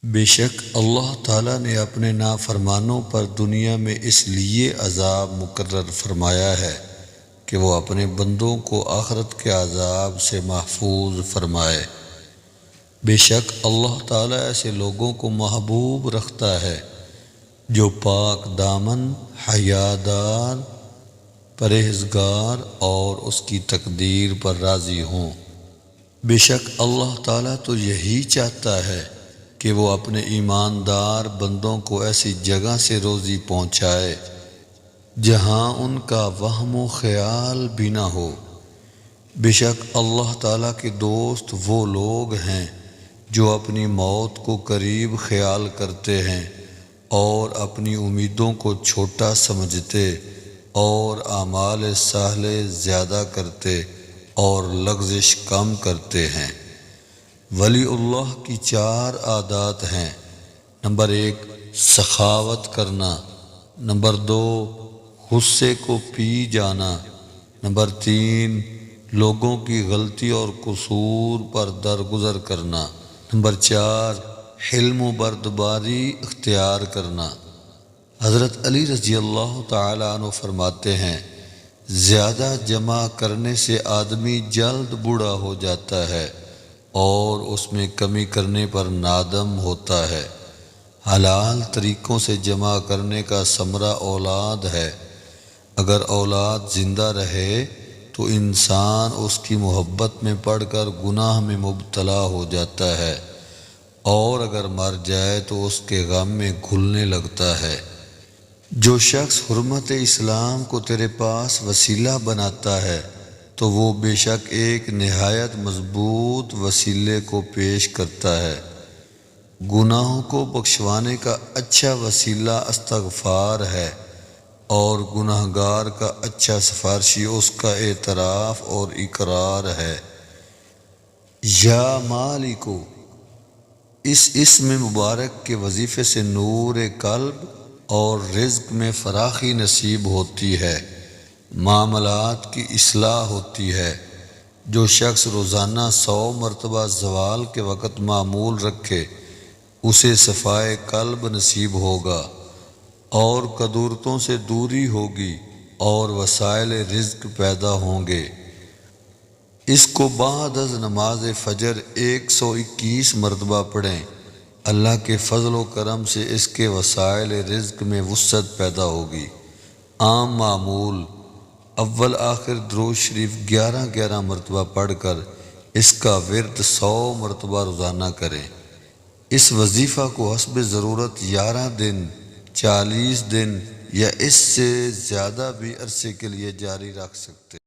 بے شک اللہ تعالیٰ نے اپنے نافرمانوں پر دنیا میں اس لیے عذاب مقرر فرمایا ہے کہ وہ اپنے بندوں کو آخرت کے عذاب سے محفوظ فرمائے۔ بے شک اللہ تعالیٰ ایسے لوگوں کو محبوب رکھتا ہے جو پاک دامن، حیادار، پرہیزگار اور اس کی تقدیر پر راضی ہوں۔ بے شک اللہ تعالیٰ تو یہی چاہتا ہے کہ وہ اپنے ایماندار بندوں کو ایسی جگہ سے روزی پہنچائے جہاں ان کا وہم و خیال بھی نہ ہو۔ بے شک اللہ تعالیٰ کے دوست وہ لوگ ہیں جو اپنی موت کو قریب خیال کرتے ہیں اور اپنی امیدوں کو چھوٹا سمجھتے اور اعمال صالح زیادہ کرتے اور لغزش کم کرتے ہیں۔ ولی اللہ کی 4 عادات ہیں۔ نمبر 1 سخاوت کرنا، نمبر 2 غصے کو پی جانا، نمبر 3 لوگوں کی غلطی اور قصور پر درگزر کرنا، نمبر 4 حلم و بردباری اختیار کرنا۔ حضرت علی رضی اللہ تعالیٰ عنہ فرماتے ہیں، زیادہ جمع کرنے سے آدمی جلد بوڑھا ہو جاتا ہے اور اس میں کمی کرنے پر نادم ہوتا ہے۔ حلال طریقوں سے جمع کرنے کا ثمرہ اولاد ہے۔ اگر اولاد زندہ رہے تو انسان اس کی محبت میں پڑ کر گناہ میں مبتلا ہو جاتا ہے، اور اگر مر جائے تو اس کے غم میں گھلنے لگتا ہے۔ جو شخص حرمت اسلام کو تیرے پاس وسیلہ بناتا ہے تو وہ بے شک ایک نہایت مضبوط وسیلے کو پیش کرتا ہے۔ گناہوں کو بخشوانے کا اچھا وسیلہ استغفار ہے، اور گناہگار کا اچھا سفارشی اس کا اعتراف اور اقرار ہے۔ یا مالکو، اس اسم مبارک کے وظیفے سے نور قلب اور رزق میں فراخی نصیب ہوتی ہے، معاملات کی اصلاح ہوتی ہے۔ جو شخص روزانہ 100 مرتبہ زوال کے وقت معمول رکھے اسے صفائے قلب نصیب ہوگا اور کدورتوں سے دوری ہوگی اور وسائل رزق پیدا ہوں گے۔ اس کو بعد از نماز فجر 121 مرتبہ پڑھیں، اللہ کے فضل و کرم سے اس کے وسائل رزق میں وسعت پیدا ہوگی۔ عام معمول اول آخر درود شریف 11 مرتبہ پڑھ کر اس کا ورد 100 مرتبہ روزانہ کریں۔ اس وظیفہ کو حسب ضرورت 11 دن، 40 دن یا اس سے زیادہ بھی عرصے کے لیے جاری رکھ سکتے۔